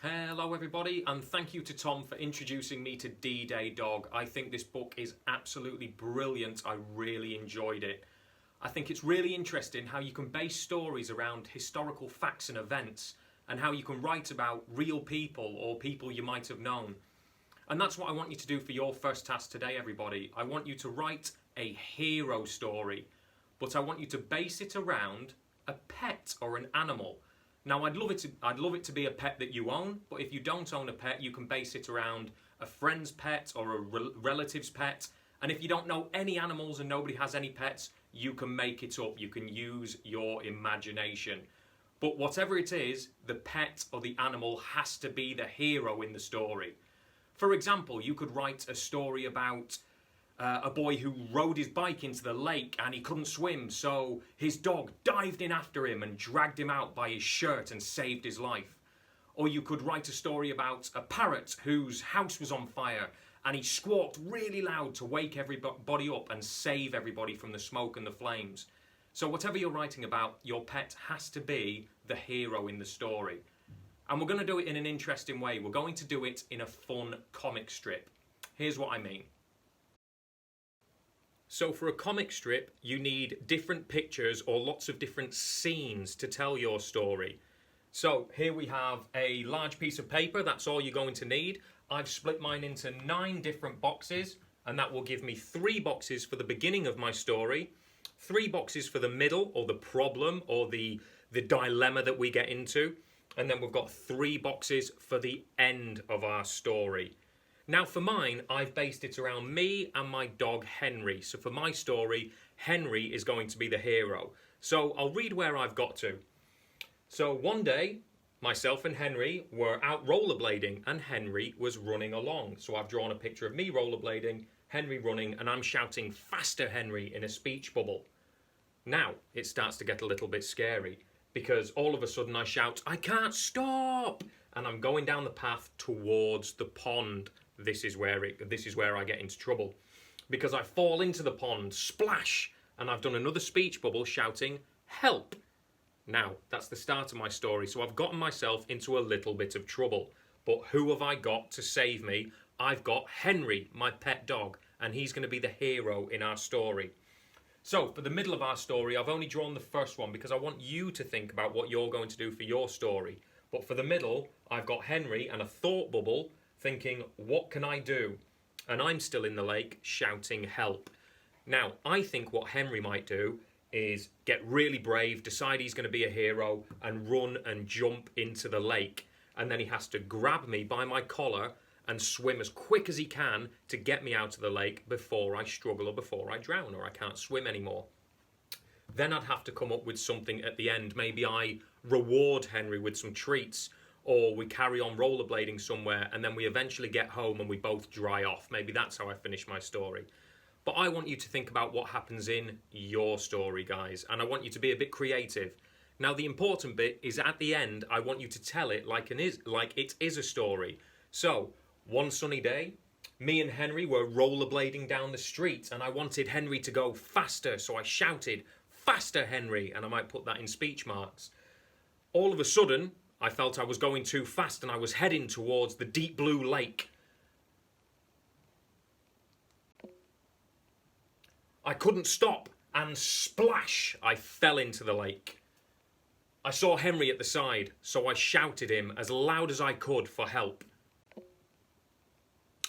Hello everybody, and thank you to Tom for introducing me to D-Day Dog. I think this book is absolutely brilliant. I really enjoyed it. I think it's really interesting how you can base stories around historical facts and events, and how you can write about real people or people you might have known. And that's what I want you to do for your first task today, everybody. I want you to write a hero story, but I want you to base it around a pet or an animal. Now, I'd love it to be a pet that you own, but if you don't own a pet, you can base it around a friend's pet or a relative's pet. And if you don't know any animals and nobody has any pets, you can make it up. You can use your imagination. But whatever it is, the pet or the animal has to be the hero in the story. For example, you could write a story about a boy who rode his bike into the lake and he couldn't swim, so his dog dived in after him and dragged him out by his shirt and saved his life. Or you could write a story about a parrot whose house was on fire and he squawked really loud to wake everybody up and save everybody from the smoke and the flames. So whatever you're writing about, your pet has to be the hero in the story. And we're going to do it in an interesting way. We're going to do it in a fun comic strip. Here's what I mean. So for a comic strip, you need different pictures or lots of different scenes to tell your story. So here we have a large piece of paper. That's all you're going to need. I've split mine into 9 different boxes, and that will give me 3 boxes for the beginning of my story, 3 boxes for the middle or the problem or the dilemma that we get into, and then we've got 3 boxes for the end of our story. Now for mine, I've based it around me and my dog Henry. So for my story, Henry is going to be the hero. So I'll read where I've got to. So one day, myself and Henry were out rollerblading and Henry was running along. So I've drawn a picture of me rollerblading, Henry running, and I'm shouting, "Faster, Henry," in a speech bubble. Now it starts to get a little bit scary because all of a sudden I shout, "I can't stop!" And I'm going down the path towards the pond. This is where I get into trouble because I fall into the pond, splash, and I've done another speech bubble shouting, "Help!" Now, that's the start of my story, so I've gotten myself into a little bit of trouble. But who have I got to save me? I've got Henry, my pet dog, and he's going to be the hero in our story. So, for the middle of our story, I've only drawn the first one because I want you to think about what you're going to do for your story. But for the middle, I've got Henry and a thought bubble thinking, what can I do? And I'm still in the lake shouting help. Now, I think what Henry might do is get really brave, decide he's going to be a hero, and run and jump into the lake. And then he has to grab me by my collar and swim as quick as he can to get me out of the lake before I struggle or before I drown or I can't swim anymore. Then I'd have to come up with something at the end. Maybe I reward Henry with some treats, or we carry on rollerblading somewhere and then we eventually get home and we both dry off. Maybe that's how I finish my story. But I want you to think about what happens in your story, guys, and I want you to be a bit creative. Now, the important bit is at the end, I want you to tell it like it is a story. So, one sunny day, me and Henry were rollerblading down the street and I wanted Henry to go faster, so I shouted, "Faster, Henry," and I might put that in speech marks. All of a sudden, I felt I was going too fast and I was heading towards the deep blue lake. I couldn't stop and splash, I fell into the lake. I saw Henry at the side, so I shouted him as loud as I could for help.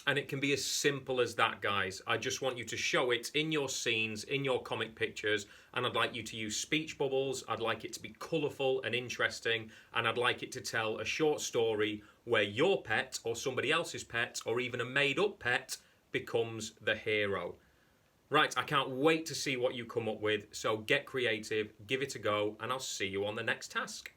And it can be as simple as that, guys. I just want you to show it in your scenes, in your comic pictures, and I'd like you to use speech bubbles. I'd like it to be colourful and interesting, and I'd like it to tell a short story where your pet or somebody else's pet or even a made-up pet becomes the hero. Right, I can't wait to see what you come up with, so get creative, give it a go, and I'll see you on the next task.